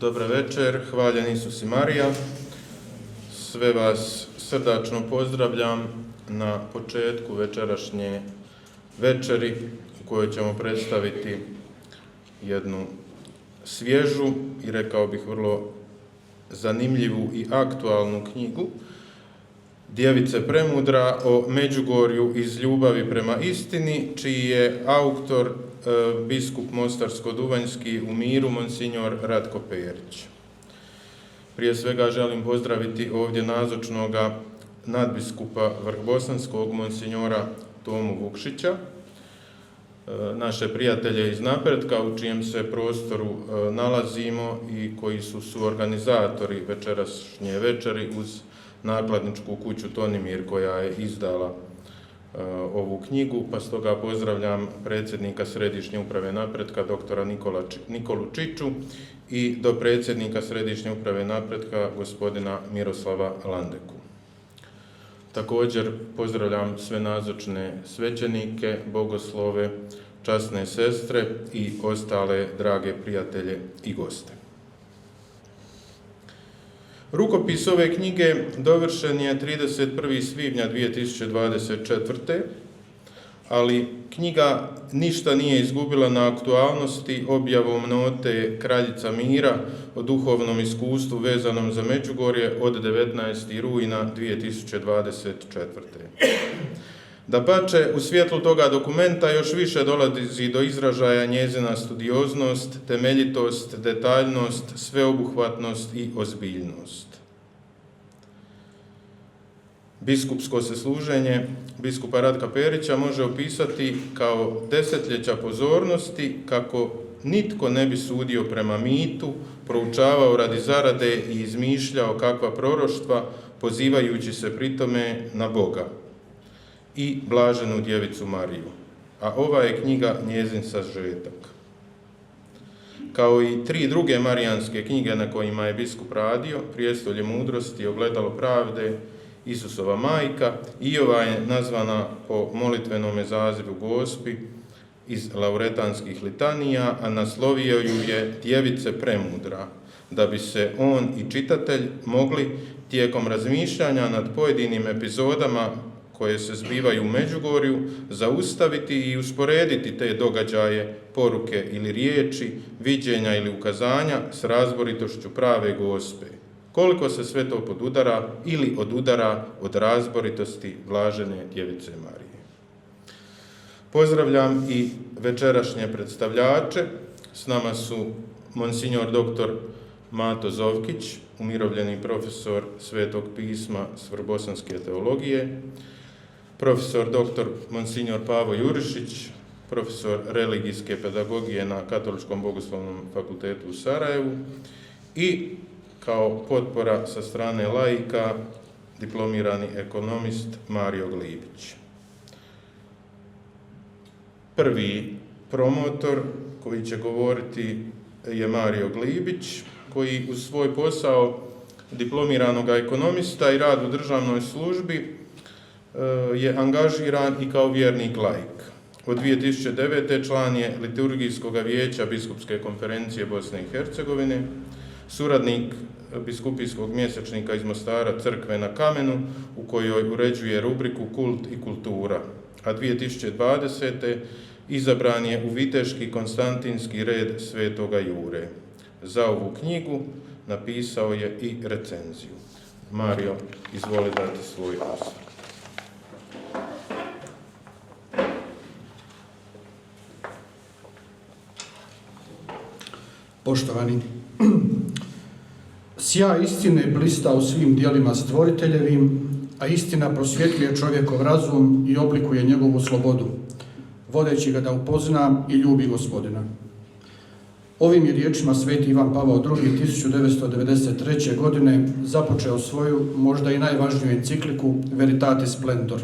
Dobar večer, hvaljen Isus i Marija. Sve vas srdačno pozdravljam na početku večerašnje večeri u kojoj ćemo predstaviti jednu svježu i rekao bih vrlo zanimljivu i aktualnu knjigu Djevice Premudra o Međugorju iz ljubavi prema istini, čiji je autor biskup Mostarsko-Duvanjski u miru, monsignor Ratko Perić. Prije svega želim pozdraviti ovdje nazočnoga nadbiskupa Vrhbosanskog, monsignora Tomu Vukšića, naše prijatelje iz Napretka u čijem se prostoru nalazimo i koji su suorganizatori večerašnje večeri uz nakladničku kuću Tonimir koja je izdala ovu knjigu, pa stoga pozdravljam predsjednika Središnje uprave Napretka, doktora Nikolu Čiču i dopredsjednika Središnje uprave Napretka, gospodina Miroslava Landeku. Također pozdravljam sve nazočne svećenike, bogoslove, časne sestre i ostale drage prijatelje i goste. Rukopis ove knjige dovršen je 31. svibnja 2024. ali knjiga ništa nije izgubila na aktualnosti objavom note Kraljica mira o duhovnom iskustvu vezanom za Međugorje od 19. rujna 2024. Dapače, u svjetlu toga dokumenta još više dolazi do izražaja njezina studioznost, temeljitost, detaljnost, sveobuhvatnost i ozbiljnost. Biskupsko se služenje biskupa Ratka Perića može opisati kao desetljeća pozornosti kako nitko ne bi sudio prema mitu, proučavao radi zarade i izmišljao kakva proroštva, pozivajući se pritome na Boga i blaženu Djevicu Mariju, a ova je knjiga njezin sažetak. Kao i 3 druge marijanske knjige na kojima je biskup radio, Prijestolje mudrosti, Ogledalo pravde, Isusova majka, i ova je nazvana po molitvenome zazivu Gospi iz lauretanskih litanija, a naslovio ju je Djevice Premudra, da bi se on i čitatelj mogli tijekom razmišljanja nad pojedinim epizodama koje se zbivaju u Međugorju zaustaviti i usporediti te događaje, poruke ili riječi, viđenja ili ukazanja s razboritošću prave Gospe. Koliko se sve to podudara ili odudara od razboritosti blažene Djevice Marije. Pozdravljam i večerašnje predstavljače. S nama su monsignor dr. Mato Zovkić, umirovljeni profesor Svetog pisma s Vrhbosanske teologije, profesor dr. monsignor Pavo Jurišić, profesor religijske pedagogije na Katoličkom bogoslovnom fakultetu u Sarajevu i kao potpora sa strane laika diplomirani ekonomist Mario Glibić. Prvi promotor koji će govoriti je Mario Glibić, koji uz svoj posao diplomiranog ekonomista i rad u državnoj službi je angažiran i kao vjernik laik. Od 2009. član je liturgijskog vijeća Biskupske konferencije Bosne i Hercegovine, suradnik biskupijskog mjesečnika iz Mostara Crkve na kamenu, u kojoj uređuje rubriku Kult i kultura, a 2020. izabran je u Viteški Konstantinski red Svetoga Jure. Za ovu knjigu napisao je i recenziju. Mario, izvoli dati svoj osvrt. Poštovani, sjaj istine blista u svim dijelima stvoriteljevim, a istina prosvjetljuje čovjekov razum i oblikuje njegovu slobodu, vodeći ga da upozna i ljubi Gospodina. Ovim je riječima sveti Ivan Pavao II. 1993. godine započeo svoju, možda i najvažniju encikliku Veritatis Splendor.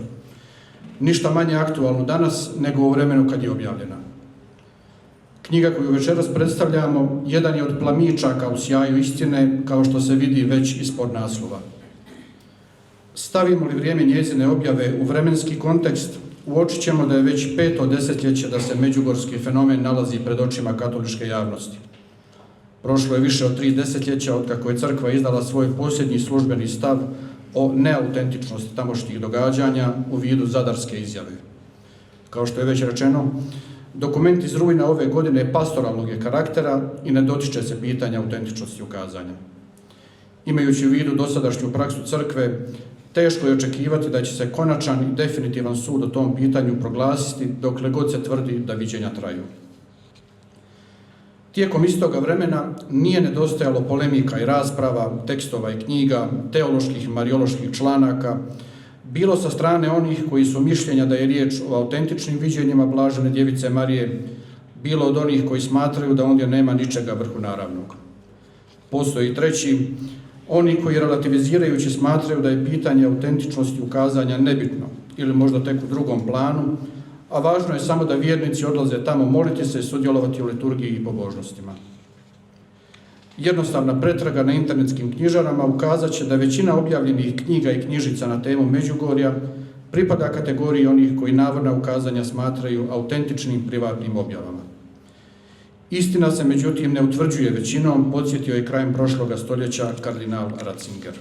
Ništa manje aktualnu danas nego u vremenu kad je objavljena. Knjiga koju večeras predstavljamo jedan je od plamičaka u sjaju istine, kao što se vidi već ispod naslova. Stavimo li vrijeme njezine objave u vremenski kontekst, uočit ćemo da je već 5. desetljeće da se međugorski fenomen nalazi pred očima katoličke javnosti. Prošlo je više od 3 desetljeća od kako je crkva izdala svoj posljednji službeni stav o neautentičnosti tamošnjih događanja u vidu zadarske izjave. Kao što je već rečeno, dokument iz rujna ove godine pastoralnog je karaktera i ne dotiče se pitanja autentičnosti ukazanja. Imajući u vidu dosadašnju praksu crkve, teško je očekivati da će se konačan i definitivan sud o tom pitanju proglasiti dokle god se tvrdi da viđenja traju. Tijekom istoga vremena nije nedostajalo polemika i rasprava, tekstova i knjiga, teoloških i marioloških članaka, bilo sa strane onih koji su mišljenja da je riječ o autentičnim viđenjima Blažene Djevice Marije, bilo od onih koji smatraju da ondje nema ničega vrhunaravnog. Postoji treći, oni koji relativizirajući smatraju da je pitanje autentičnosti ukazanja nebitno ili možda tek u drugom planu, a važno je samo da vjernici odlaze tamo moliti se i sudjelovati u liturgiji i pobožnostima. Jednostavna pretraga na internetskim knjižarama ukazat će da većina objavljenih knjiga i knjižica na temu Međugorja pripada kategoriji onih koji navodna ukazanja smatraju autentičnim privatnim objavama. Istina se međutim ne utvrđuje većinom, podsjetio je krajem prošloga stoljeća kardinal Ratzinger.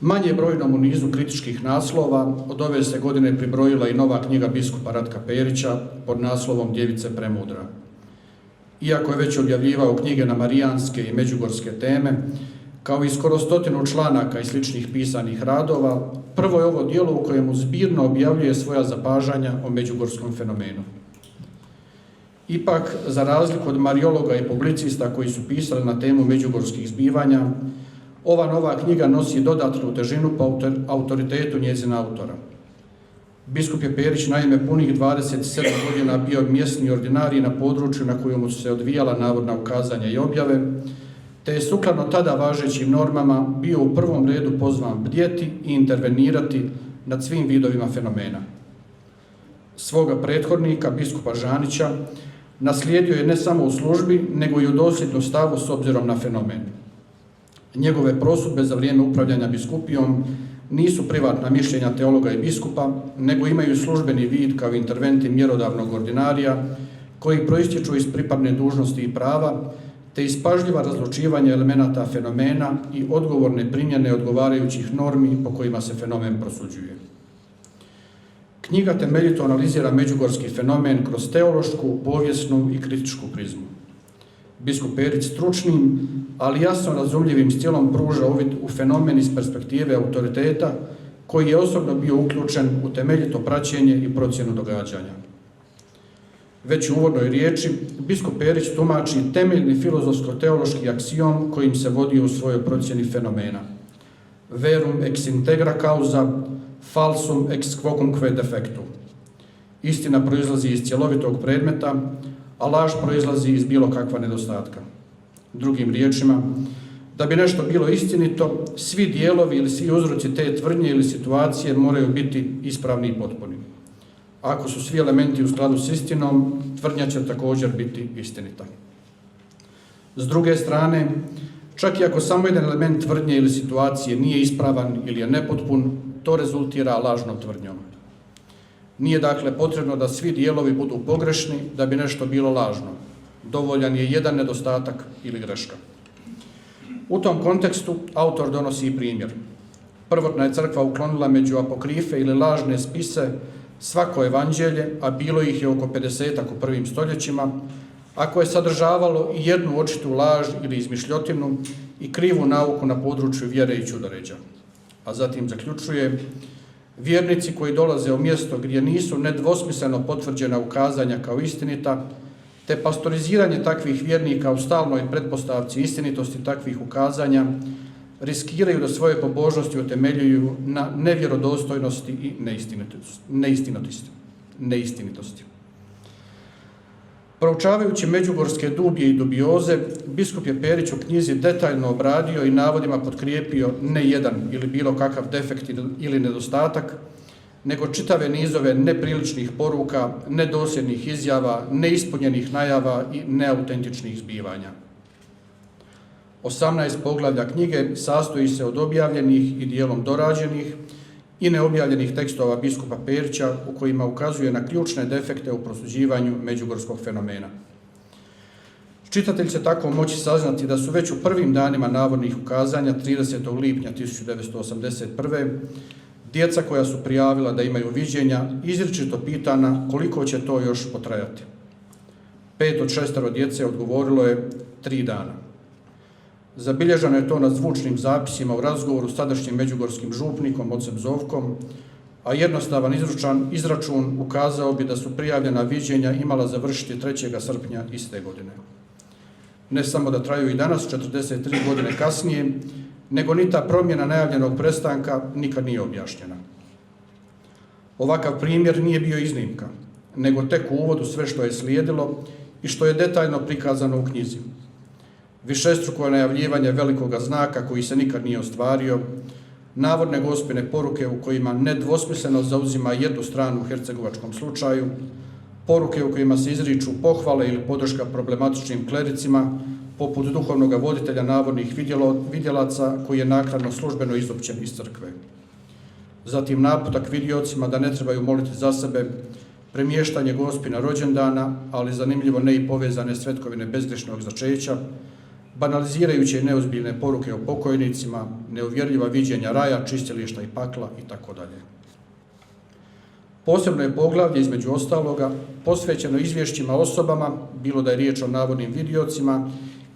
Manje brojnom u nizu kritičkih naslova od ove se godine pribrojila i nova knjiga biskupa Ratka Perića pod naslovom Djevice premudra. Iako je već objavljivao knjige na marijanske i međugorske teme, kao i skoro 100 članaka i sličnih pisanih radova, prvo je ovo djelo u kojemu zbirno objavljuje svoja zapažanja o međugorskom fenomenu. Ipak, za razliku od mariologa i publicista koji su pisali na temu međugorskih zbivanja, ova nova knjiga nosi dodatnu težinu po autoritetu njezina autora. Biskup je Perić naime punih 27 godina bio mjesni ordinarij na području na kojemu su se odvijala navodna ukazanja i objave, te je sukladno tada važećim normama bio u prvom redu pozvan bdjeti i intervenirati nad svim vidovima fenomena. Svoga prethodnika, biskupa Žanića, naslijedio je ne samo u službi, nego i u dosljednom stavu s obzirom na fenomen. Njegove prosudbe za vrijeme upravljanja biskupijom nisu privatna mišljenja teologa i biskupa, nego imaju službeni vid kao interventi mjerodavnog ordinarija koji proistječu iz pripadne dužnosti i prava, te iz pažljiva razlučivanja elemenata fenomena i odgovorne primjene odgovarajućih normi po kojima se fenomen prosuđuje. Knjiga temeljito analizira međugorski fenomen kroz teološku, povijesnu i kritičku prizmu. Biskup Perić stručnim, ali jasno razumljivim stilom pruža uvid u fenomen iz perspektive autoriteta koji je osobno bio uključen u temeljito praćenje i procjenu događanja. Već u uvodnoj riječi, biskup Perić tumači temeljni filozofsko-teološki aksiom kojim se vodio u svojoj procjeni fenomena. Verum ex integra causa, falsum ex quocumque defectu. Istina proizlazi iz cjelovitog predmeta, a laž proizlazi iz bilo kakva nedostatka. Drugim riječima, da bi nešto bilo istinito, svi dijelovi ili svi uzroci te tvrdnje ili situacije moraju biti ispravni i potpuni. Ako su svi elementi u skladu s istinom, tvrdnja će također biti istinita. S druge strane, čak i ako samo jedan element tvrdnje ili situacije nije ispravan ili je nepotpun, to rezultira lažnom tvrdnjom. Nije dakle potrebno da svi dijelovi budu pogrešni da bi nešto bilo lažno. Dovoljan je jedan nedostatak ili greška. U tom kontekstu autor donosi i primjer. Prvotna je crkva uklonila među apokrife ili lažne spise svako evanđelje, a bilo ih je oko 50-ak u prvim stoljećima, a koje je sadržavalo i jednu očitu laž ili izmišljotinu i krivu nauku na području vjere i čudoređa. A zatim zaključuje: vjernici koji dolaze u mjesto gdje nisu nedvosmisleno potvrđena ukazanja kao istinita, te pastoriziranje takvih vjernika u stalnoj pretpostavci istinitosti takvih ukazanja, riskiraju da svoje pobožnosti utemeljuju na nevjerodostojnosti i neistinitosti. Proučavajući međugorske dubije i dubioze, biskup je Perić u knjizi detaljno obradio i navodima potkrijepio ne jedan ili bilo kakav defekt ili nedostatak, nego čitave nizove nepriličnih poruka, nedosljednih izjava, neispunjenih najava i neautentičnih zbivanja. 18 poglavlja knjige sastoji se od objavljenih i dijelom dorađenih i neobjavljenih tekstova biskupa Perića u kojima ukazuje na ključne defekte u prosuđivanju međugorskog fenomena. Čitatelj će tako moći saznati da su već u prvim danima navodnih ukazanja 30. lipnja 1981. djeca koja su prijavila da imaju viđenja izričito pitana koliko će to još potrajati. 5 od 6 djece odgovorilo je 3 dana. Zabilježeno je to na zvučnim zapisima u razgovoru s tadašnjim međugorskim župnikom, ocem Zovkom, a jednostavan izračun ukazao bi da su prijavljena viđenja imala završiti 3. srpnja iste godine. Ne samo da traju i danas, 43 godine kasnije, nego ni ta promjena najavljenog prestanka nikad nije objašnjena. Ovakav primjer nije bio iznimka, nego tek u uvodu sve što je slijedilo i što je detaljno prikazano u knjizi. Višestruko najavljivanje velikoga znaka koji se nikad nije ostvario, navodne gospine poruke u kojima nedvosmisleno zauzima jednu stranu u hercegovačkom slučaju, poruke u kojima se izriču pohvale ili podrška problematičnim klericima, poput duhovnog voditelja navodnih vidjelaca koji je naknadno službeno izopćen iz crkve. Zatim naputak vidiocima da ne trebaju moliti za sebe, premještanje gospina rođendana, ali zanimljivo ne i povezane svetkovine bezgrešnog začeća, banalizirajuće i neozbiljne poruke o pokojnicima, neuvjerljiva viđenja raja, čistilišta i pakla itd. Posebno je poglavlje, između ostaloga, posvećeno izvješćima osobama, bilo da je riječ o navodnim vidiocima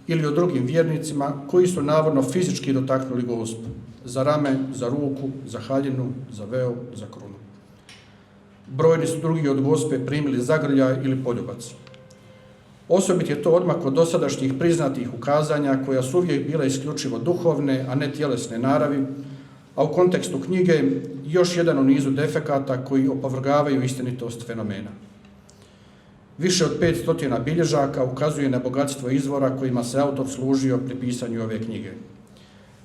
ili o drugim vjernicima koji su navodno fizički dotaknuli Gospu, za rame, za ruku, za haljinu, za veo, za krunu. Brojni su drugi od Gospe primili zagrljaj ili poljubac. Osobit je to odmak od dosadašnjih priznatih ukazanja koja su uvijek bila isključivo duhovne, a ne tjelesne naravi, a u kontekstu knjige još jedan u nizu defekata koji opovrgavaju istinitost fenomena. Više od 500 bilježaka ukazuje na bogatstvo izvora kojima se autor služio pri pisanju ove knjige.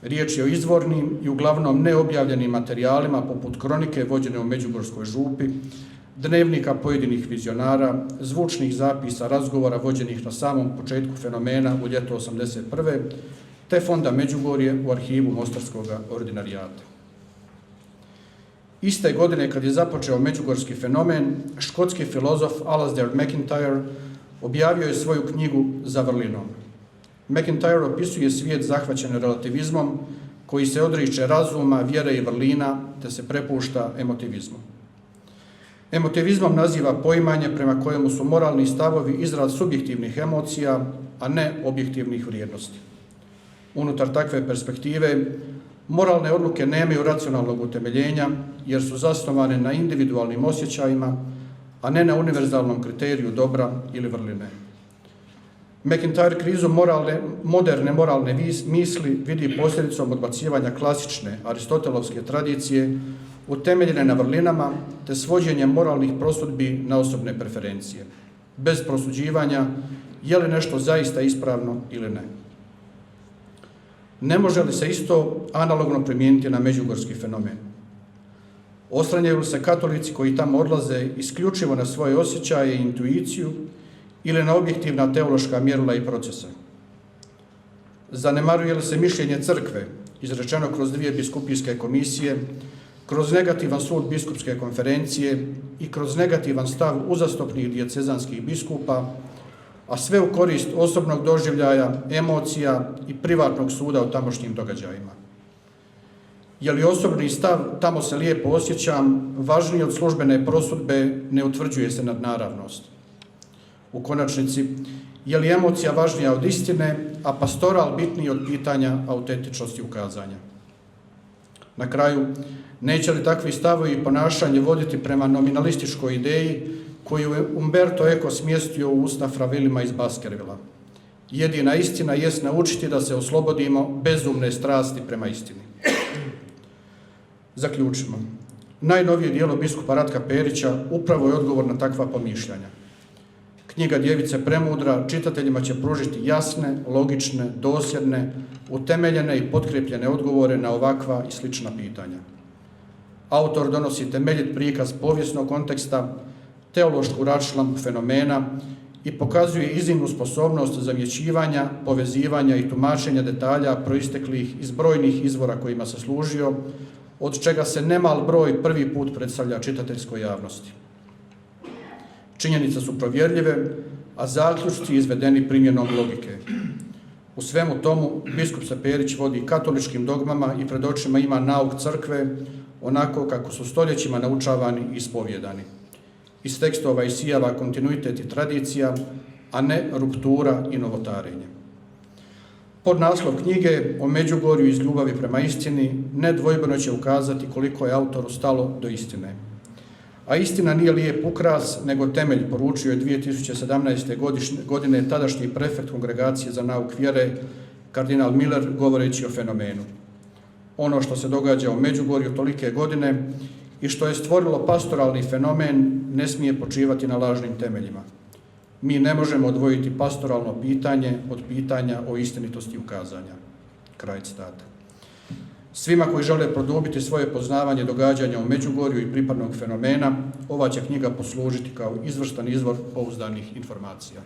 Riječ je o izvornim i uglavnom neobjavljenim materijalima poput kronike vođene u Međugorskoj župi, dnevnika pojedinih vizionara, zvučnih zapisa, razgovora vođenih na samom početku fenomena u ljeto 1981. te fonda Međugorje u arhivu Mostarskog ordinarijata. Iste godine, kad je započeo međugorski fenomen, škotski filozof Alasdair MacIntyre objavio je svoju knjigu Za vrlinom. MacIntyre opisuje svijet zahvaćen relativizmom koji se odriče razuma, vjere i vrlina te se prepušta emotivizmu. Emotivizmom naziva poimanje prema kojemu su moralni stavovi izraz subjektivnih emocija, a ne objektivnih vrijednosti. Unutar takve perspektive, moralne odluke nemaju racionalnog utemeljenja jer su zasnovane na individualnim osjećajima, a ne na univerzalnom kriteriju dobra ili vrline. MacIntyre krizu moderne moralne misli vidi posljedicom odbacivanja klasične aristotelovske tradicije utemeljene na vrlinama te svođenje moralnih prosudbi na osobne preferencije, bez prosuđivanja je li nešto zaista ispravno ili ne. Ne može li se isto analogno primijeniti na međugorski fenomen? Oslanjaju li se katolici koji tamo odlaze isključivo na svoje osjećaje i intuiciju ili na objektivna teološka mjerila i procese? Zanemaruje li se mišljenje crkve, izrečeno kroz 2 biskupijske komisije, kroz negativan sud biskupske konferencije i kroz negativan stav uzastopnih dijecezanskih biskupa, a sve u korist osobnog doživljaja, emocija i privatnog suda o tamošnjim događajima? Je li osobni stav tamo se lijepo osjećam važniji od službene prosudbe, ne utvrđuje se nadnaravnost? U konačnici, je li emocija važnija od istine, a pastoral bitniji od pitanja autentičnosti ukazanja? Na kraju, neće li takvi stavovi i ponašanje voditi prema nominalističkoj ideji koju je Umberto Eco smjestio u usta Fravilima iz Baskervilla? Jedina istina jest naučiti da se oslobodimo bezumne strasti prema istini. Zaključimo. Najnovije djelo biskupa Ratka Perića upravo je odgovor na takva pomišljanja. Knjiga Djevice Premudra čitateljima će pružiti jasne, logične, dosljedne, utemeljene i potkrepljene odgovore na ovakva i slična pitanja. Autor donosi temeljit prikaz povijesnog konteksta, teološku raščlambu fenomena i pokazuje iznimnu sposobnost zamjećivanja, povezivanja i tumačenja detalja proisteklih iz brojnih izvora kojima se služio, od čega se nemal broj prvi put predstavlja čitateljskoj javnosti. Činjenice su provjerljive, a zaključci izvedeni primjenom logike. U svemu tomu, biskup se Perić vodi katoličkim dogmama i pred očima ima nauk crkve onako kako su stoljećima naučavani i ispovjedani. Iz tekstova isijava kontinuitet i tradicija, a ne ruptura i novotarenje. Pod naslov knjige o Međugorju iz ljubavi prema istini nedvojbeno će ukazati koliko je autoru stalo do istine. A istina nije lijep ukras, nego temelj, poručio je 2017. godine tadašnji prefekt Kongregacije za nauk vjere, kardinal Miller, govoreći o fenomenu. Ono što se događa u Međugorju tolike godine i što je stvorilo pastoralni fenomen ne smije počivati na lažnim temeljima. Mi ne možemo odvojiti pastoralno pitanje od pitanja o istinitosti ukazanja. Kraj citata. Svima koji žele produbiti svoje poznavanje događanja u Međugorju i pripadnog fenomena, ova će knjiga poslužiti kao izvrstan izvor pouzdanih informacija.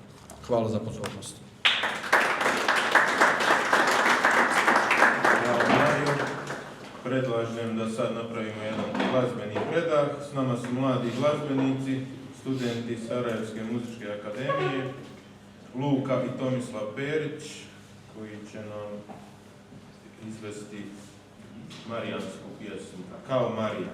Hvala za pozornost. Predlažem da sad napravimo jedan glazbeni predah. S nama su mladi glazbenici, studenti Sarajevske muzičke akademije, Luka i Tomislav Perić, koji će nam izvesti marijansku pjesmu, kao Marija.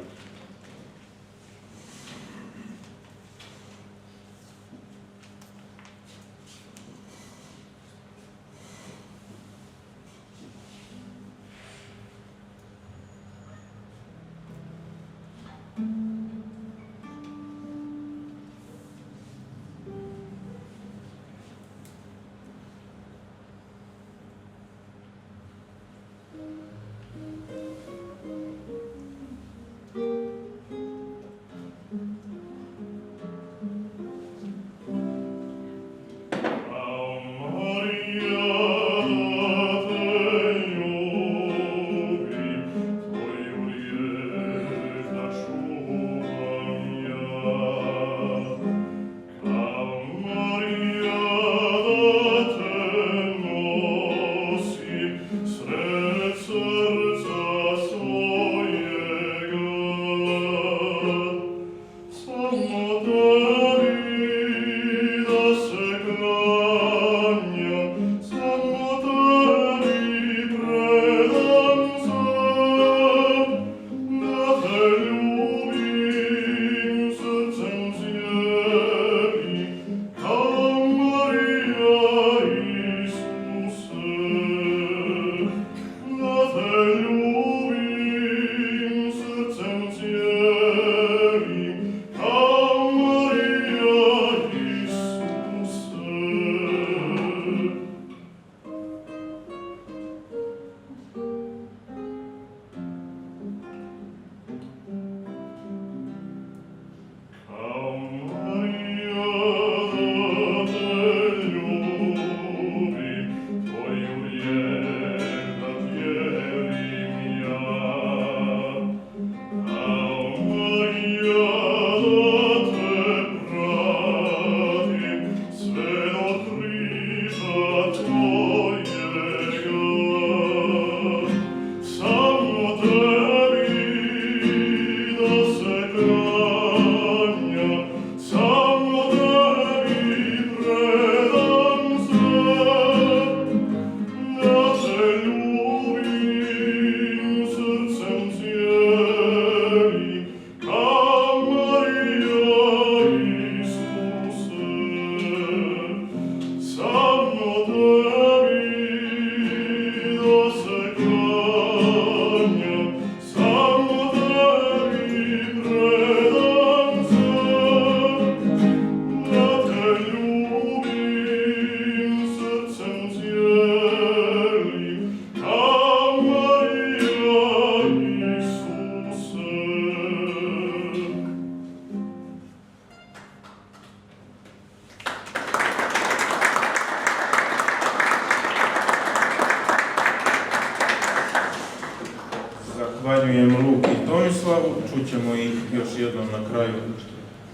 Zahvaljujem Luki i Tomislavu, čućemo ih još jednom na kraju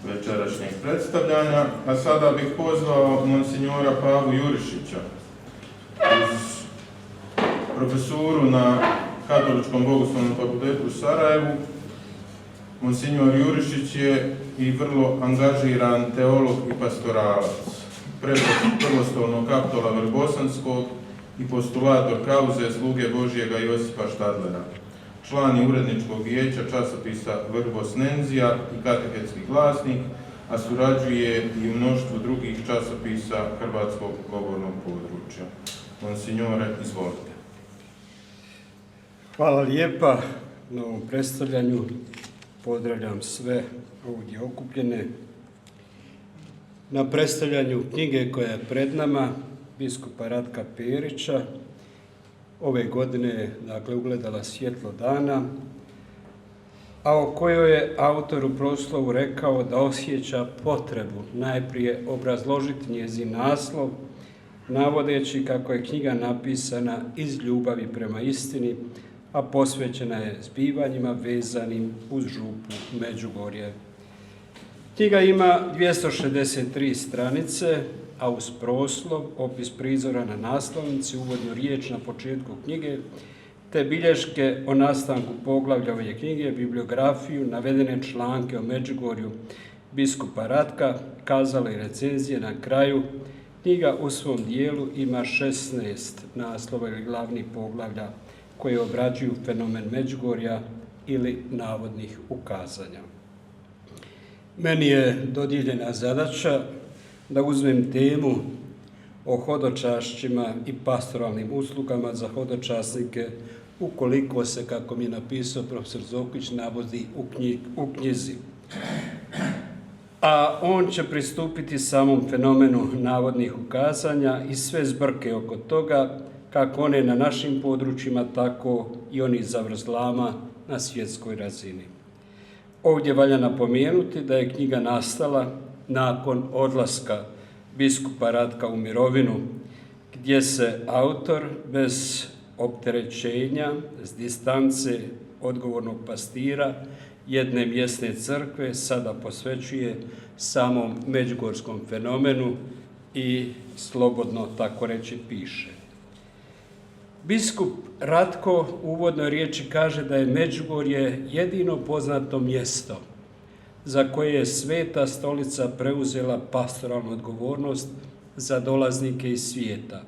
večerašnjeg predstavljanja, a sada bih pozvao monsinjora Pavu Jurišića uz profesuru na Katoličkom bogoslovnom fakultetu u Sarajevu. Monsinjor Jurišić je i vrlo angažiran teolog i pastoralac, prvostolnog kaptola Vrbosanskog i postulator kauze sluge Božjega Josipa Štadlera. Član je uredničkog vijeća časopisa Vrbosnenzija i katehetski glasnik, a surađuje i u mnoštvu drugih časopisa hrvatskog govornog područja. Monsignore, izvolite. Hvala lijepa na ovom predstavljanju. Pozdravljam sve ovdje okupljene na predstavljanju knjige koja je pred nama, biskupa Ratka Perića. Ove godine je ugledala svjetlo dana, a o kojoj je autor u proslovu rekao da osjeća potrebu najprije obrazložiti njezin naslov, navodeći kako je knjiga napisana iz ljubavi prema istini, a posvećena je zbivanjima vezanim uz župu Međugorje. Knjiga ima 263 stranice, a uz proslov, opis prizora na naslovnici, uvodnu riječ na početku knjige, te bilješke o nastanku poglavlja ove knjige, bibliografiju, navedene članke o Međugorju biskupa Ratka, kazale i recenzije na kraju. Knjiga u svom dijelu ima 16 naslova ili glavnih poglavlja koje obrađuju fenomen Međugorja ili navodnih ukazanja. Meni je dodijeljena zadaća da uzmem temu o hodočašćima i pastoralnim uslugama za hodočasnike, ukoliko se, kako mi je napisao profesor Zokić, navodi u knjizi. A on će pristupiti samom fenomenu navodnih ukazanja i sve zbrke oko toga, kako one na našim područjima, tako i oni zavrzlama na svjetskoj razini. Ovdje valja napomenuti da je knjiga nastala nakon odlaska biskupa Ratka u mirovinu, gdje se autor bez opterećenja, s distance odgovornog pastira jedne mjesne crkve sada posvećuje samom međugorskom fenomenu i slobodno tako reći piše. Biskup Ratko u uvodnoj riječi kaže da je Međugorje jedino poznato mjesto za koje je Sveta Stolica preuzela pastoralnu odgovornost za dolaznike iz svijeta,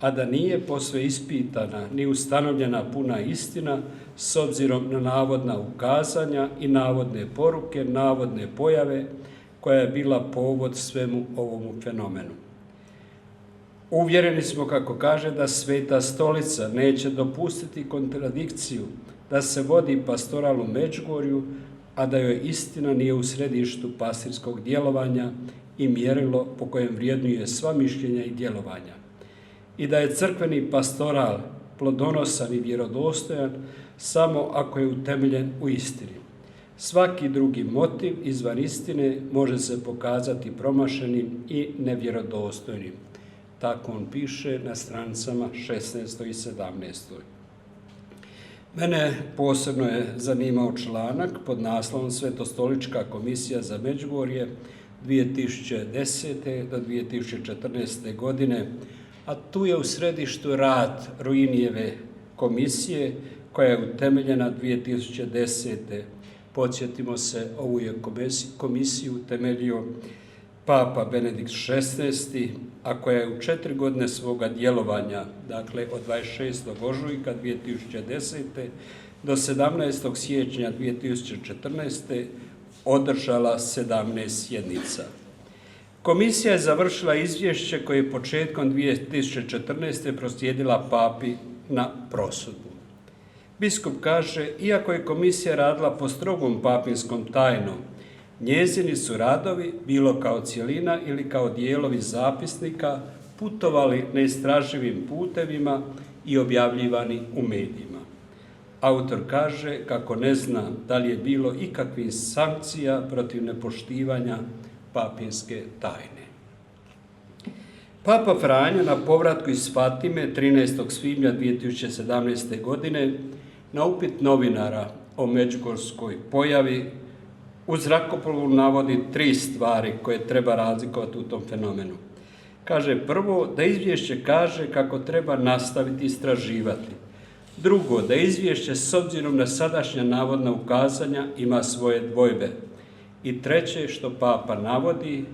a da nije posve ispitana ni ustanovljena puna istina s obzirom na navodna ukazanja i navodne poruke, navodne pojave koja je bila povod svemu ovomu fenomenu. Uvjereni smo, kako kaže, da Sveta Stolica neće dopustiti kontradikciju da se vodi pastoral u Međugorju, a da joj istina nije u središtu pastirskog djelovanja i mjerilo po kojem vrijednuje sva mišljenja i djelovanja. I da je crkveni pastoral plodonosan i vjerodostojan samo ako je utemeljen u istini. Svaki drugi motiv izvan istine može se pokazati promašenim i nevjerodostojnim. Tako on piše na stranicama 16. i 17. Mene posebno je zanimao članak pod naslovom Svetostolička komisija za Međugorje 2010. do 2014. godine, a tu je u središtu rad Ruinijeve komisije koja je utemeljena 2010. Podsjetimo se, ovu je komisiju utemeljio Papa Benedikt XVI, a koja je u 4 godine svoga djelovanja, dakle od 26. ožujka 2010. do 17. siječnja 2014. održala 17 sjednica. Komisija je završila izvješće koje je početkom 2014. proslijedila papi na prosudbu. Biskup kaže, iako je komisija radila po strogom papinskom tajnom, njezini su radovi, bilo kao cjelina ili kao dijelovi zapisnika, putovali neistraživim putevima i objavljivani u medijima. Autor kaže kako ne zna da li je bilo ikakvih sankcija protiv nepoštivanja papinske tajne. Papa Franjo na povratku iz Fatime 13. svibnja 2017. godine na upit novinara o međugorskoj pojavi u zrakoplovu navodi 3 stvari koje treba razlikovati u tom fenomenu. Kaže prvo da izvješće kaže kako treba nastaviti istraživati. Drugo, da izvješće s obzirom na sadašnja navodna ukazanja ima svoje dvojbe. I treće što papa navodi,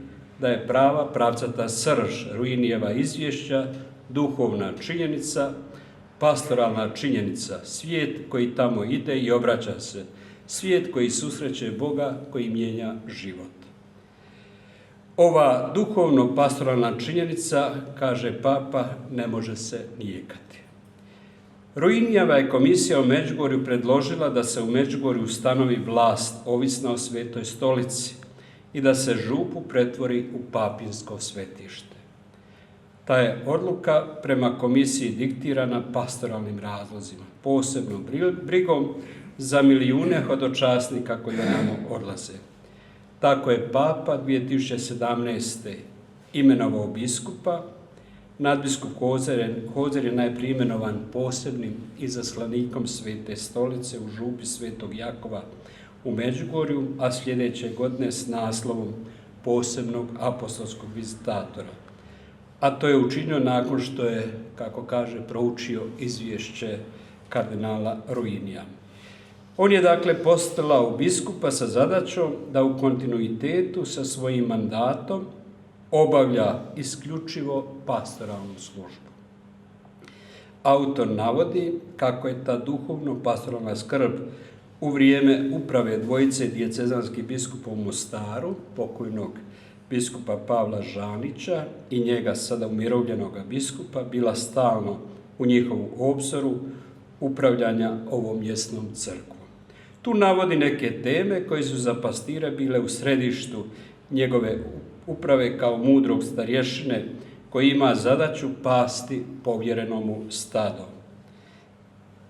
da je prava pravcata srž Ruinijeva izvješća duhovna činjenica, pastoralna činjenica, svijet koji tamo ide i obraća se, svijet koji susreće Boga, koji mijenja život. Ova duhovno-pastoralna činjenica, kaže papa, ne može se nijekati. Ruinijeva je komisija u Međugorju predložila da se u Međugorju ustanovi vlast ovisna o Svetoj stolici i da se župu pretvori u papinsko svetište. Ta je odluka prema komisiji diktirana pastoralnim razlozima, posebno brigom za milijune hodočasnika koji namo odlaze. Tako je papa 2017. imenovao biskupa, nadbiskup Hozer je najprije imenovan posebnim izaslanikom Svete stolice u župi Svetog Jakova u Međugorju, a sljedeće godine s naslovom posebnog apostolskog vizitatora. A to je učinio nakon što je, kako kaže, proučio izvješće kardinala Ruinija. On je dakle postao biskupa sa zadaćom da u kontinuitetu sa svojim mandatom obavlja isključivo pastoralnu službu. Autor navodi kako je ta duhovno-pastoralna skrb u vrijeme uprave dvojice dijecezanskih biskupa u Mostaru, pokojnog biskupa Pavla Žanića i njega sada umirovljenoga biskupa, bila stalno u njihovu obzoru upravljanja ovom mjesnom crkvom. Tu navodi neke teme koje su za pastira bile u središtu njegove uprave kao mudrog starješine koji ima zadaću pasti povjerenomu stadom.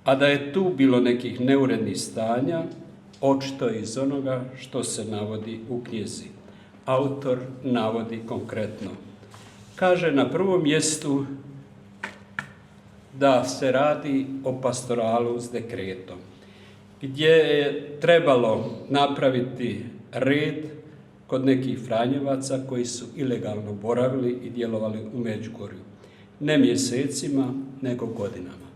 A da je tu bilo nekih neurednih stanja, očito je iz onoga što se navodi u knjizi. Autor navodi konkretno. Kaže na prvom mjestu da se radi o pastoralu s dekretom, gdje je trebalo napraviti red kod nekih franjevaca koji su ilegalno boravili i djelovali u Međugorju. Ne mjesecima, nego godinama.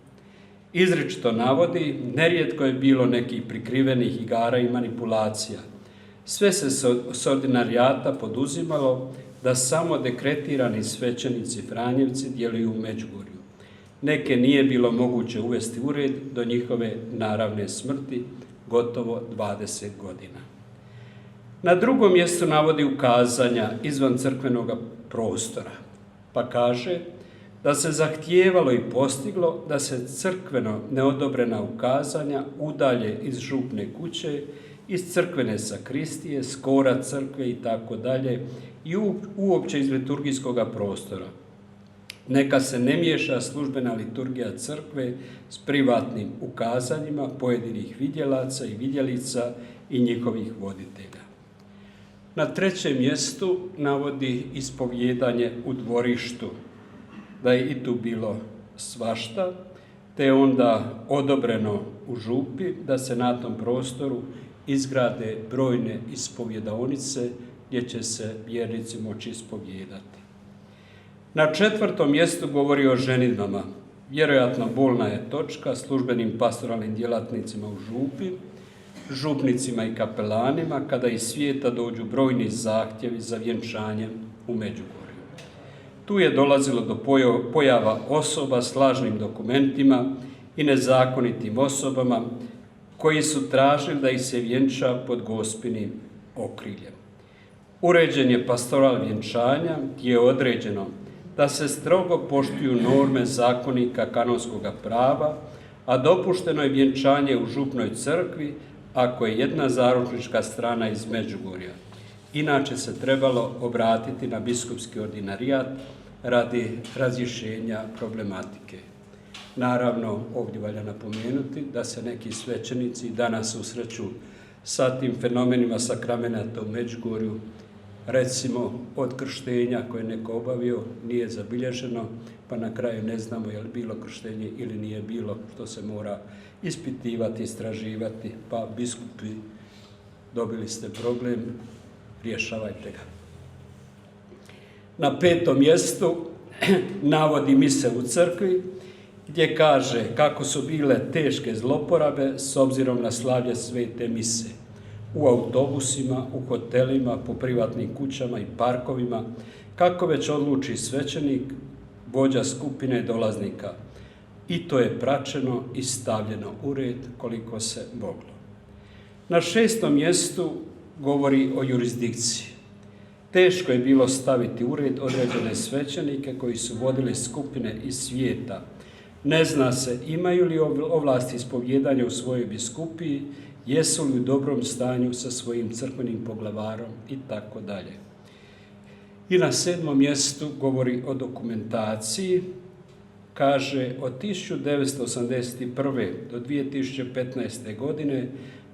Izričito navodi, nerijetko je bilo nekih prikrivenih igara i manipulacija. Sve se s ordinarijata poduzimalo da samo dekretirani svećenici Franjevci djeluju u Međugorju. Neke nije bilo moguće uvesti u red do njihove naravne smrti, gotovo 20 godina. Na drugom mjestu navodi ukazanja izvan crkvenog prostora, pa kaže da se zahtijevalo i postiglo da se crkveno neodobrena ukazanja udalje iz župne kuće, iz crkvene sakristije, skora crkve i tako dalje i uopće iz liturgijskog prostora. Neka se ne miješa službena liturgija crkve s privatnim ukazanjima pojedinih vidjelaca i vidjelica i njihovih voditelja. Na trećem mjestu navodi ispovjedanje u dvorištu, da je i tu bilo svašta, te je onda odobreno u župi da se na tom prostoru izgrade brojne ispovjedaonice gdje će se vjernici moći ispovjedati. Na četvrtom mjestu govori o ženidbama. Vjerojatno bolna je točka službenim pastoralnim djelatnicima u župi, župnicima i kapelanima, kada iz svijeta dođu brojni zahtjevi za vjenčanjem u Međugorju. Tu je dolazilo do pojava osoba s lažnim dokumentima i nezakonitim osobama koji su tražili da ih se vjenča pod gospinim okriljem. Uređen je pastoral vjenčanja gdje je određeno da se strogo poštuju norme zakonika kanonskog prava, a dopušteno je vjenčanje u župnoj crkvi ako je jedna zaručnička strana iz Međugorja. Inače se trebalo obratiti na biskupski ordinarijat radi razrješenja problematike. Naravno, ovdje valja napomenuti da se neki svećenici danas susreću sa tim fenomenima sakramenata u Međugorju. Recimo, od krštenja koje je neko obavio nije zabilježeno, pa na kraju ne znamo je li bilo krštenje ili nije bilo, što se mora ispitivati, istraživati, pa biskupi, dobili ste problem, rješavajte ga. Na petom mjestu navodi mise u crkvi, gdje kaže kako su bile teške zloporabe s obzirom na slavlje svete mise. u autobusima, u hotelima, po privatnim kućama i parkovima, kako već odluči svećenik, vođa skupine dolaznika. I to je praćeno i stavljeno u red koliko se moglo. Na 6. mjestu govori o jurisdikciji. Teško je bilo staviti u red određene svećenike koji su vodili skupine iz svijeta. Ne zna se imaju li ovlasti ispovjedanja u svojoj biskupiji, jesu li u dobrom stanju sa svojim crkvenim poglavarom i tako dalje. I na 7. mjestu govori o dokumentaciji. Kaže, od 1981. do 2015. godine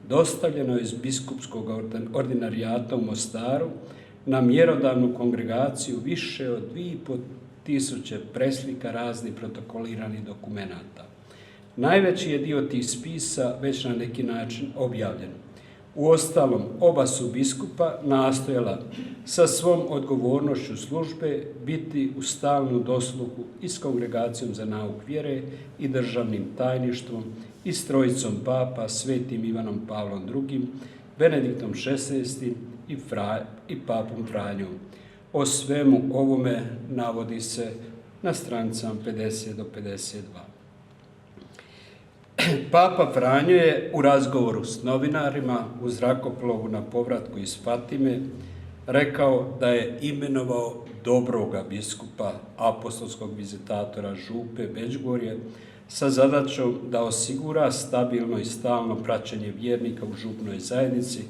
dostavljeno je iz biskupskog ordinarijata u Mostaru na mjerodavnu kongregaciju više od 2500 preslika raznih protokoliranih dokumenata. Najveći je dio tih spisa već na neki način objavljen. Uostalom, oba su biskupa nastojala sa svom odgovornošću službe biti u stalnu dosluhu i s Kongregacijom za nauk vjere i državnim tajništvom i s trojicom papa, svetim Ivanom Pavlom II, Benediktom XVI i papom Franjom. O svemu ovome navodi se na stranicama 50 do 52. Papa Franjo je u razgovoru s novinarima u zrakoplovu na povratku iz Fatime rekao da je imenovao dobroga biskupa, apostolskog vizitatora Župe Međugorje sa zadaćom da osigura stabilno i stalno praćenje vjernika u župnoj zajednici,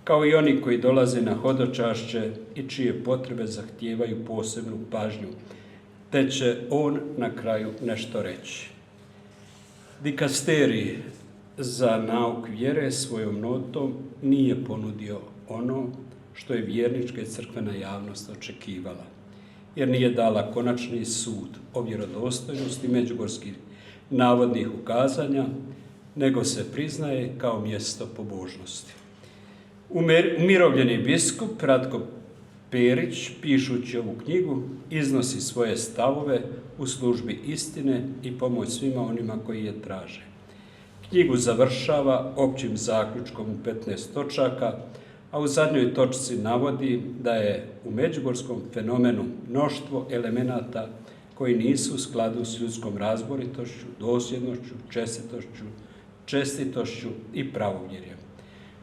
kao i oni koji dolaze na hodočašće i čije potrebe zahtijevaju posebnu pažnju, te će on na kraju nešto reći. Dikasterij za nauk vjere svojom notom nije ponudio ono što je vjernička i crkvena javnost očekivala, jer nije dala konačni sud o vjerodostojnosti međugorskih navodnih ukazanja, nego se priznaje kao mjesto pobožnosti. Umirovljeni biskup Ratko Perić, pišući ovu knjigu, iznosi svoje stavove u službi istine i pomoć svima onima koji je traže. Knjigu završava općim zaključkom u 15 točaka, a u zadnjoj točci navodi da je u međugorskom fenomenu mnoštvo elemenata koji nisu u skladu s ljudskom razboritošću, dosljednošću, čestitošću i pravovjerjem.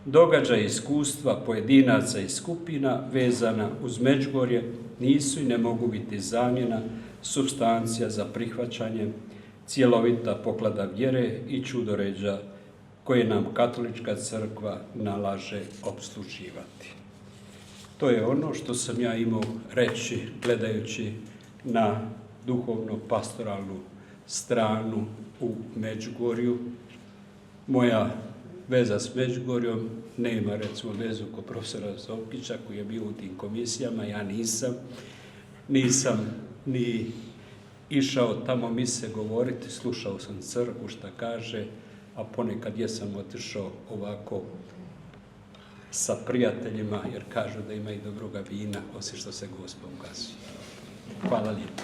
Događaj i iskustva pojedinaca i skupina vezana uz Međugorje nisu i ne mogu biti zamjena, supstancija za prihvaćanje, cjelovita poklada vjere i čudoređa koje nam katolička crkva nalaže opsluživati. To je ono što sam ja imao reći gledajući na duhovno-pastoralnu stranu u Međugorju. Moja veza s Međugorjom nema recimo vezu kod profesora Zovkića koji je bio u tim komisijama, ja nisam ni išao tamo mise govoriti, slušao sam crkvu šta kaže, a ponekad jesam otišao ovako sa prijateljima jer kažu da ima i dobroga vina, osim što se Gospod ugasi. Hvala lijepo.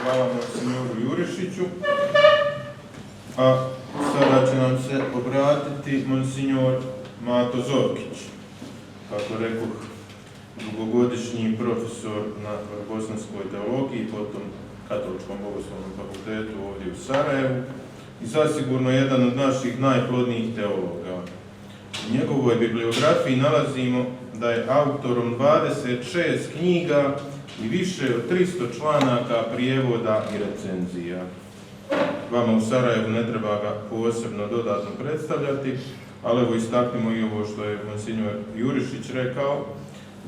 Hvala monsignoru Jurišiću. A sada će nam se obratiti monsignor Mato Zovkić, kako rekoh, dugogodišnji profesor na bosanskoj teologiji, potom Katoličkom bogoslovnom fakultetu ovdje u Sarajevu i zasigurno jedan od naših najplodnijih teologa. U njegovoj bibliografiji nalazimo da je autorom 26 knjiga i više od 300 članaka, prijevoda i recenzija. Vama u Sarajevu ne treba ga posebno dodatno predstavljati, ali evo istaknimo i ovo što je monsignor Jurišić rekao,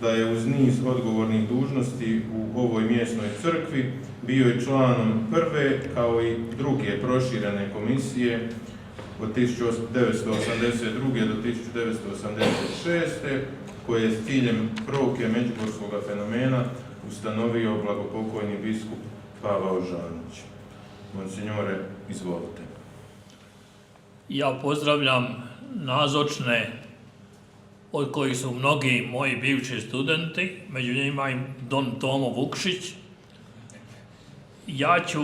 da je uz niz odgovornih dužnosti u ovoj mjesnoj crkvi bio i članom prve kao i druge proširene komisije od 1982. do 1986. koje je s ciljem prouke međugorskog fenomena ustanovio blagopokojni biskup Pavao Žanić. Monsignore, izvolite. Ja pozdravljam nazočne, od kojih su mnogi moji bivši studenti, među njima i don Tomo Vukšić. Ja ću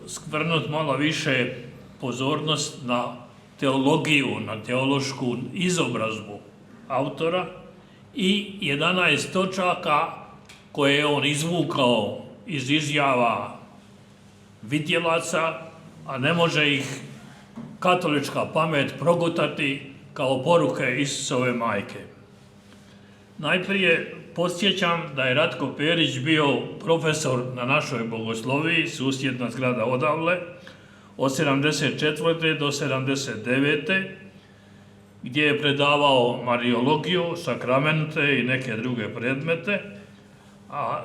skvrnuti malo više pozornost na teologiju, na teološku izobrazbu autora i 11 točaka koje je on izvukao iz izjava vidjelaca, a ne može ih katolička pamet progutati kao poruke Isusove majke. Najprije podsjećam da je Ratko Perić bio profesor na našoj bogosloviji, susjedna zgrada odavle, od 74. do 79. gdje je predavao mariologiju, sakramente i neke druge predmete, a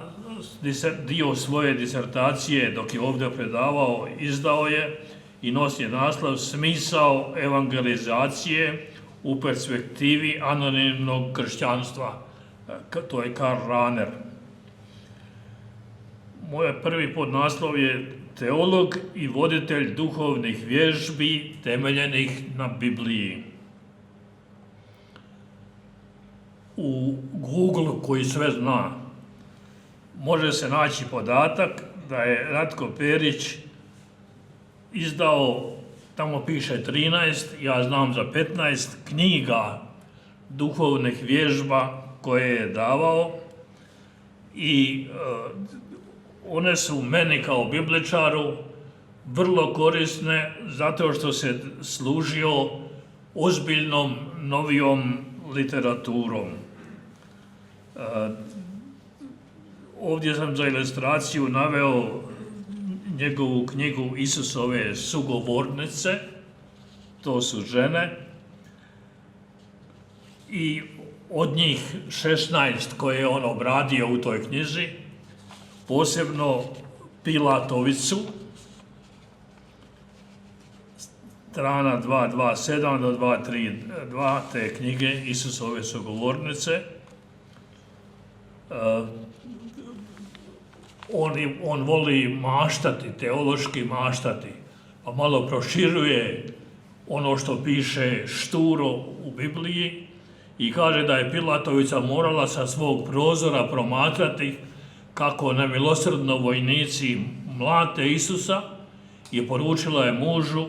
dio svoje disertacije dok je ovdje predavao izdao je i nosi naslov Smisao evangelizacije u perspektivi anonimnog kršćanstva. To je Karl Rahner. Moj prvi podnaslov je Teolog i voditelj duhovnih vježbi temeljenih na Bibliji. U Google, koji sve zna, može se naći podatak da je Ratko Perić izdao, tamo piše 13, ja znam za 15 knjiga duhovnih vježba koje je davao i one su meni kao bibličaru vrlo korisne zato što se služio ozbiljnom novijom literaturom. Ovdje sam za ilustraciju naveo njegovu knjigu Isusove sugovornice, to su žene, i od njih 16 koje je on obradio u toj knjizi, posebno Pilatovicu, strana 227 do 232 te knjige Isusove sugovornice. On voli maštati, teološki maštati, pa malo proširuje ono što piše šturo u Bibliji i kaže da je Pilatovica morala sa svog prozora promatrati kako nemilosrdno vojnici mlate Isusa i poručila je mužu: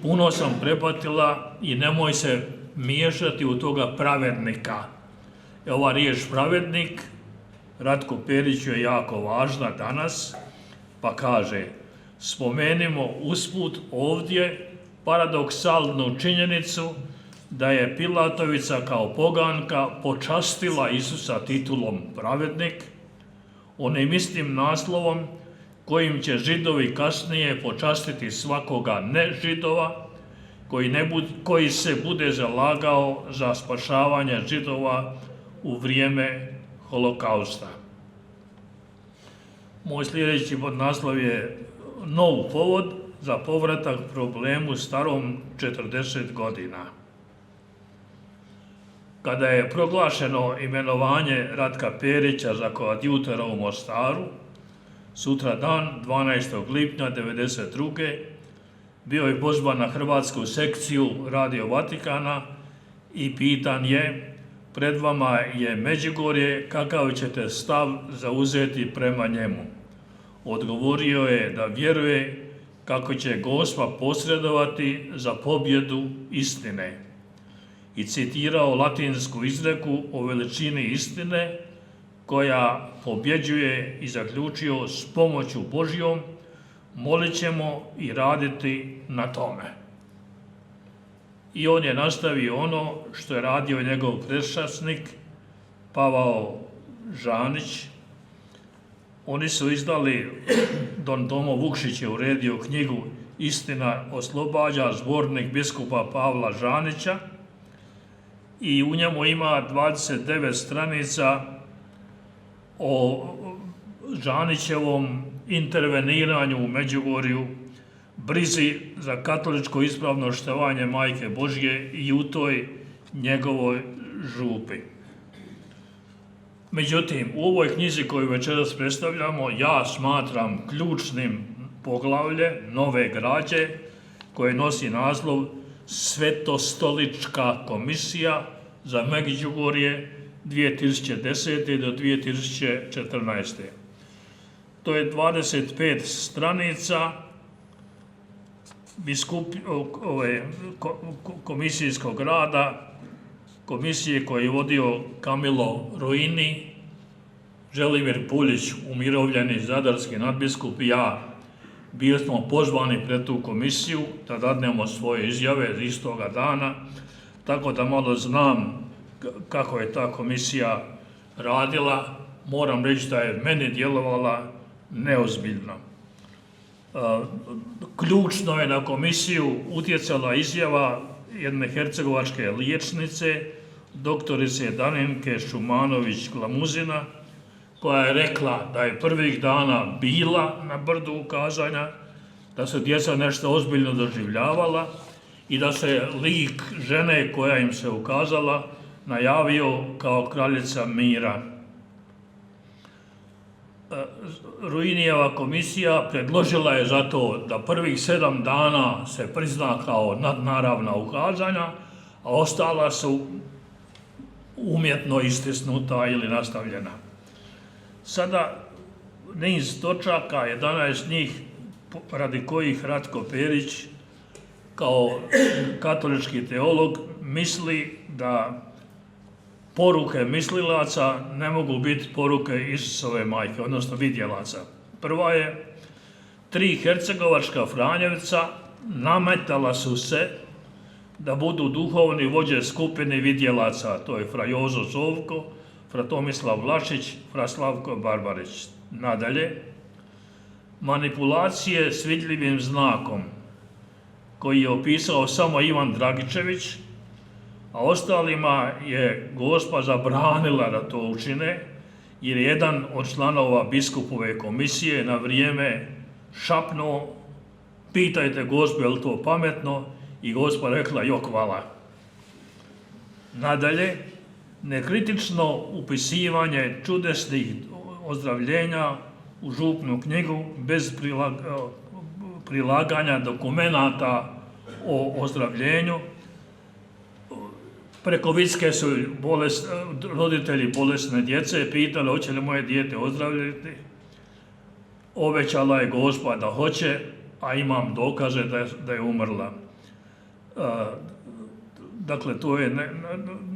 puno sam prepatila i nemoj se miješati u toga pravednika. Ova riječ pravednik Ratko Periću je jako važna danas, pa kaže: spomenimo usput ovdje paradoksalnu činjenicu da je Pilatovica kao poganka počastila Isusa titulom pravednik, onim istim naslovom kojim će Židovi kasnije počastiti svakoga ne-Židova koji se bude zalagao za spašavanje Židova u vrijeme Holokausta. Moj sljedeći podnaslov je Nov povod za povratak problemu starom 40 godina. Kada je proglašeno imenovanje Ratka Perića za koadjutera u Mostaru, sutra dan, 12. lipnja 1992. bio je pozvan na hrvatsku sekciju Radio Vatikana i pitan je: pred vama je Međugorje, kakav ćete stav zauzeti prema njemu? Odgovorio je da vjeruje kako će Gospa posredovati za pobjedu istine i citirao latinsku izreku o veličini istine koja pobjeđuje i zaključio: s pomoću Božjom molit ćemo i raditi na tome. I on je nastavio ono što je radio njegov predšasnik Pavao Žanić. Oni su izdali, Don Tomo Vukšić je uredio knjigu Istina oslobađa, zbornik biskupa Pavla Žanića, i u njemu ima 29 stranica o Žanićevom interveniranju u Međugorju, brizi za katoličko ispravno štovanje Majke Božje i u toj njegovoj župi. Međutim, u ovoj knjizi koju večeras predstavljamo, ja smatram ključnim poglavlje nove građe koje nosi naslov Svetostolička komisija za Međugorje 2010. do 2014. To je 25 stranica komisijskog rada, komisije koju je vodio Kamilo Ruini, Želimir Puljić, umirovljeni zadarski nadbiskup i ja, bili smo pozvani pred tu komisiju da dadnemo svoje izjave istoga dana, tako da malo znam kako je ta komisija radila. Moram reći da je meni djelovala neozbiljno. Ključno je na komisiju utjecala izjava jedne hercegovačke liječnice, doktorice Daninke Šumanović-Glamuzina, koja je rekla da je prvih dana bila na brdu ukazanja, da su djeca nešto ozbiljno doživljavala i da se lik žene koja im se ukazala najavio kao kraljica mira. Ruinijeva komisija predložila je zato da prvih 7 dana se prizna kao nadnaravna ukazanja, a ostala su umjetno istisnuta ili nastavljena. Sada niz točaka, 11 njih radi kojih Ratko Perić kao katolički teolog misli da poruke mislilaca ne mogu biti poruke Isusove majke, odnosno vidjelaca. Prva je, 3 hercegovačka Franjevca nametala su se da budu duhovni vođe skupine vidjelaca, to je fra Jozo Zovko, fra Tomislav Vlašić, fra Slavko Barbarić. Nadalje, manipulacije s vidljivim znakom, koji je opisao samo Ivan Dragičević, a ostalima je Gospa zabranila da to učine, jer je jedan od članova biskupove komisije na vrijeme šapnuo: pitajte Gospu je li to pametno, i Gospa rekla: jo, hvala. Nadalje, nekritično upisivanje čudesnih ozdravljenja u župnu knjigu bez prilaganja dokumenata o ozdravljenju. Preko vicke su roditelji bolesne djece pitali hoće li moje dijete ozdravljati. Obećala je Gospa da hoće, a imam dokaze da je umrla. Dakle, to je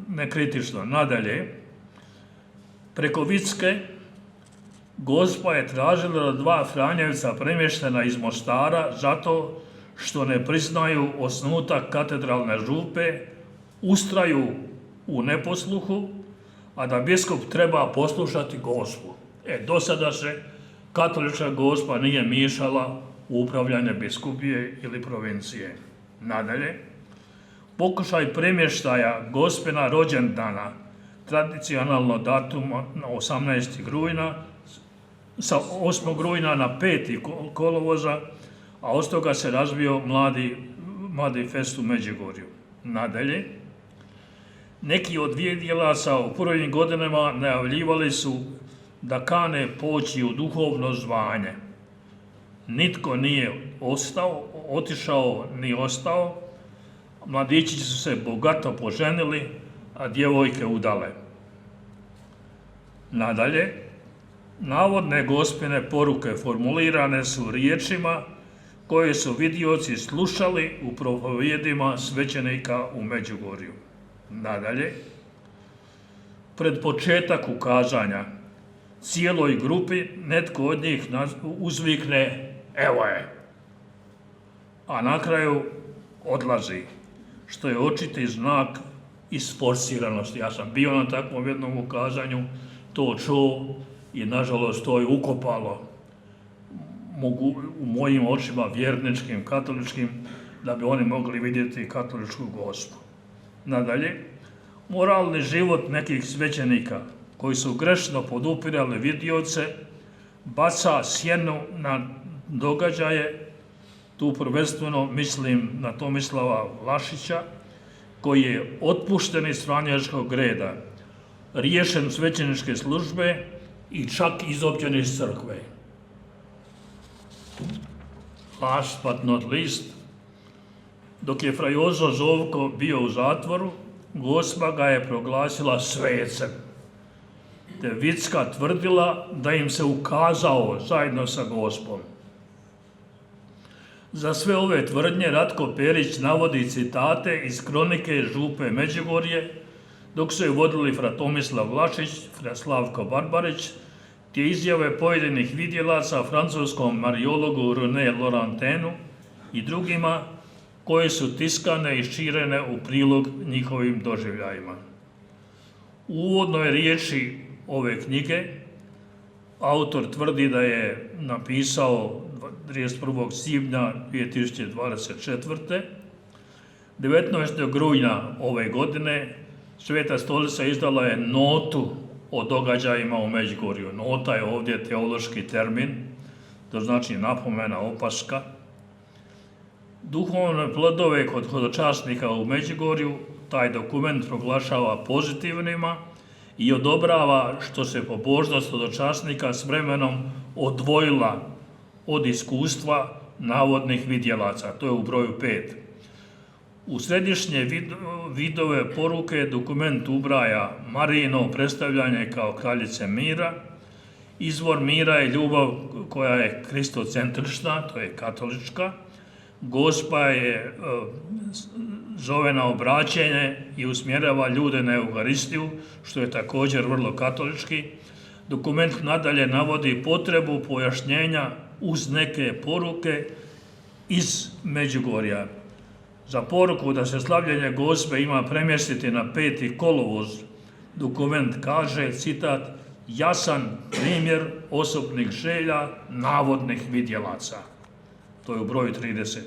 nekritično. Nadalje, preko vicke Gospa je tražila da 2 Franjevca premještena iz Mostara zato što ne priznaju osnutak katedralne župe, ustraju u neposluhu, a da biskup treba poslušati Gospu. Do sada se katolička Gospa nije miješala u upravljanje biskupije ili provincije. Nadalje, pokušaj premještaja Gospina rođendana, tradicionalno datuma na 18. rujna, sa 8. rujna na 5. kolovoza, a od toga se razvio mladi fest u Međugorju. Nadalje, neki od vidjelaca u prvim godinama najavljivali su da kane poći u duhovno zvanje. Nitko nije otišao ni ostao, mladići su se bogato poženili, a djevojke udale. Nadalje, navodne Gospine poruke formulirane su riječima koje su vidioci slušali u propovijedima svećenika u Međugorju. Nadalje, pred početak ukazanja cijeloj grupi netko od njih uzvikne: evo je, a na kraju odlazi, što je očiti znak isforsiranosti. Ja sam bio na takvom jednom ukazanju, to čuo i nažalost to je ukopalo u mojim očima vjerničkim, katoličkim, da bi oni mogli vidjeti katoličku Gospu. Nadalje, moralni život nekih svećenika koji su grešno podupirali vidioce baca sjenu na događaje, tu prvenstveno mislim na Tomislava Vlašića, koji je otpušten iz franjevačkog reda, riješen svećeničke službe i čak izobljen iz crkve. Last but not least, dok je fra Jozo Zovko bio u zatvoru, Gospa ga je proglasila svecem, te vicka tvrdila da im se ukazao zajedno sa Gospom. Za sve ove tvrdnje Ratko Perić navodi citate iz kronike Župe Međugorje, dok su je vodili fra Tomislav Vlašić, fra Slavko Barbarić, te izjave pojedinih vidjelaca francuskom mariologu René Laurentenu i drugima, koje su tiskane i širene u prilog njihovim doživljajima. U uvodnoj riječi ove knjige autor tvrdi da je napisao 31. svibnja 2024. 19. rujna ove godine Sveta Stolica izdala je notu o događajima u Međugorju. Nota je ovdje teološki termin, to znači napomena, opaska. Duhovne plodove kod hodočasnika u Međugorju taj dokument proglašava pozitivnima i odobrava što se pobožnost hodočasnika s vremenom odvojila od iskustva navodnih vidjelaca. To je u broju 5. U središnje vidove poruke dokument ubraja Marijino predstavljanje kao kraljice mira. Izvor mira je ljubav koja je kristocentrična, to je katolička. Gospa je zove na obraćenje i usmjerava ljude na Euharistiju, što je također vrlo katolički. Dokument nadalje navodi potrebu pojašnjenja uz neke poruke iz Međugorja. Za poruku da se slavljenje Gospe ima premjestiti na 5. kolovoz, dokument kaže, citat, jasan primjer osobnih želja navodnih vidjelaca. To je u broju 30.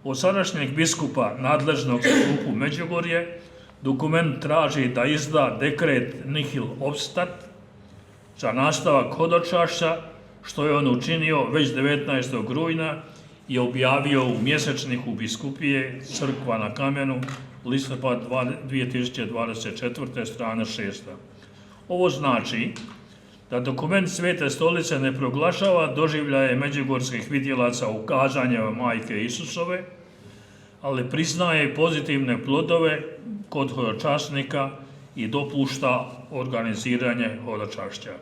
Od sadašnjeg biskupa nadležnog za župu Međugorje dokument traži da izda dekret nihil obstat za nastavak hodočašća, što je on učinio već 19. rujna i objavio u mjesečniku biskupije Crkva na kamenu, listopad 2024. strana 6. Ovo znači da dokument Svete Stolice ne proglašava doživljaje međugorskih vidjelaca u kazanjima Majke Isusove, ali priznaje pozitivne plodove kod hodočasnika i dopušta organiziranje hodočašća.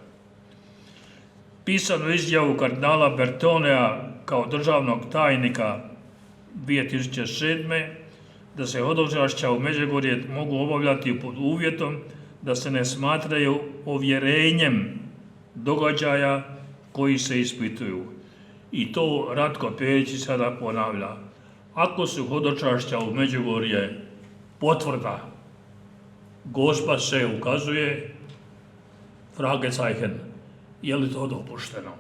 Pisanu izjavu kardinala Bertonea kao državnog tajnika 2007. da se hodočašća u Međugorje mogu obavljati pod uvjetom da se ne smatraju ovjerenjem događaja koji se ispituju. I to Ratko Perić sada ponavlja. Ako su hodočašća u Međugorje potvrda, Gospa se ukazuje, Fragezeichen, je li to dopušteno?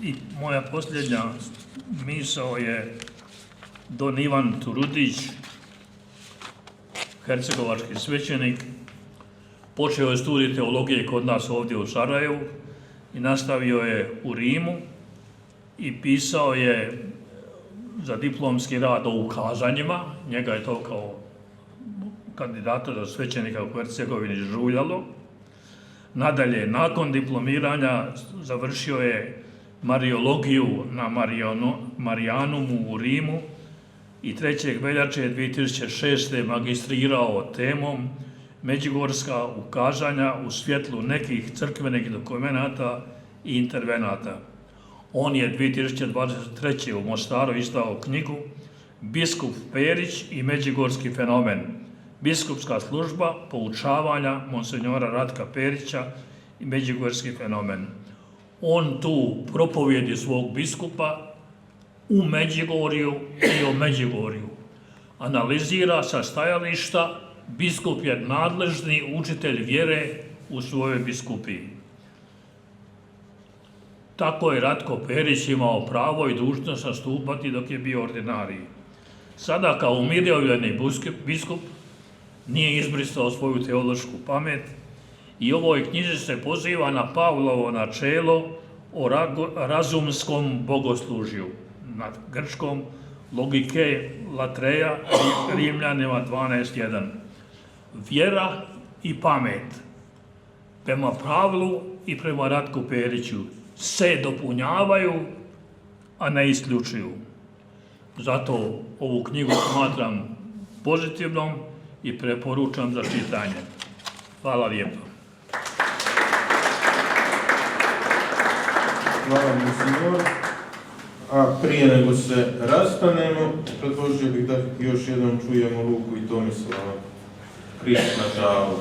I moja posljednja misao je don Ivan Turudić, hercegovački svećenik, počeo je studij teologije kod nas ovdje u Sarajevu i nastavio je u Rimu i pisao je za diplomski rad o ukazanjima, njega je to kao kandidata za svećenika u Hercegovini žuljalo. Nadalje, nakon diplomiranja završio je mariologiju na Marijanumu u Rimu i 3. veljače 2006. magistrirao temom Međugorska ukazanja u svjetlu nekih crkvenih dokumenata i intervenata. On je 2023. u Mostaru izdao knjigu Biskup Perić i Međugorski fenomen, biskupska služba poučavanja monsinjora Ratka Perića i Međugorski fenomen. On tu propovjedi svog biskupa u Međugorju i o Međugorju analizira sa stajališta biskup je nadležni učitelj vjere u svojoj biskupiji. Tako je Ratko Perić imao pravo i dužnost nastupati dok je bio ordinarij. Sada kao umirovljeni biskup nije izbrisao svoju teološku pamet i u ovoj knjizi se poziva na Pavlovo načelo o razumskom bogoslužju, na grčkom logike latreja, Rimljanima 12.1. Vjera i pamet prema Pavlu i prema Ratku Periću se dopunjavaju, a ne isključuju. Zato ovu knjigu smatram pozitivnom i preporučam za čitanje. Hvala lijepo. Hvala monsignor. A prije nego se rastanemo, predložio bih da još jednom čujemo Luku i Tomislava. Krist na žalu.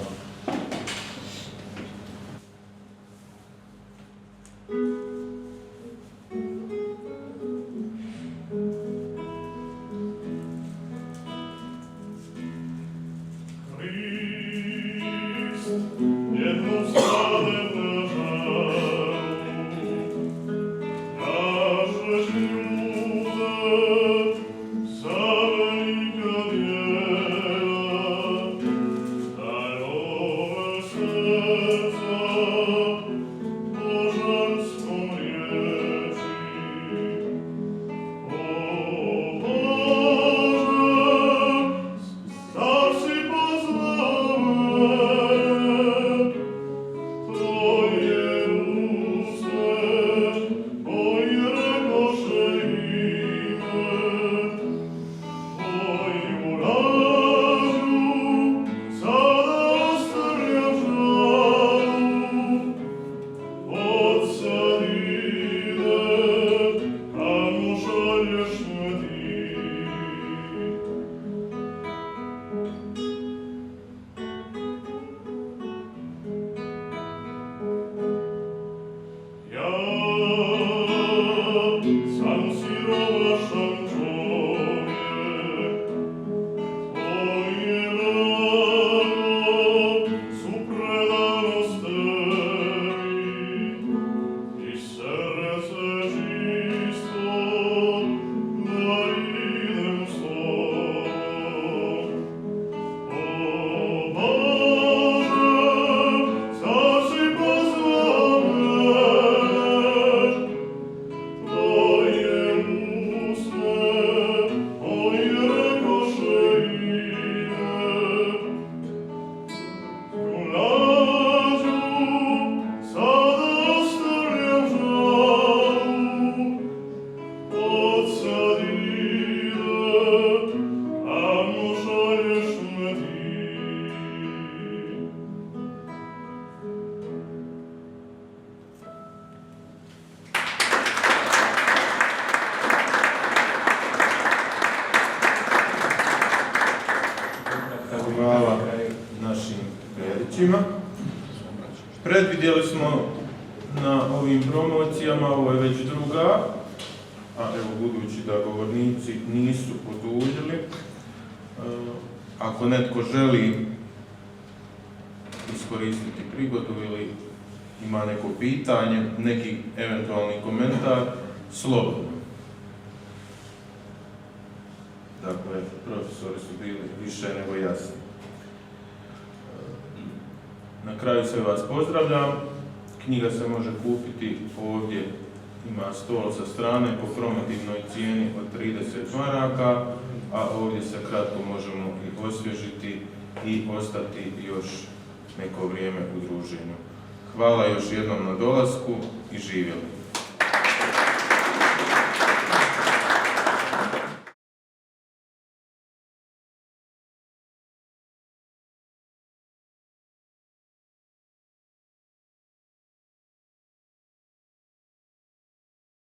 Hvala našim prijateljima. Predvidjeli smo na ovim promocijama, ovo je već druga, a evo budući da govornici nisu oduljili, ako netko želi iskoristiti prigodu ili ima neko pitanje, neki eventualni komentar, slobodno. Dakle, profesori su bili više nego jasni. Na kraju sve vas pozdravljam. Knjiga se može kupiti ovdje, ima stol sa strane po promotivnoj cijeni od 30 maraka, a ovdje se kratko možemo i osvježiti i ostati još neko vrijeme u druženju. Hvala još jednom na dolasku i živjeli.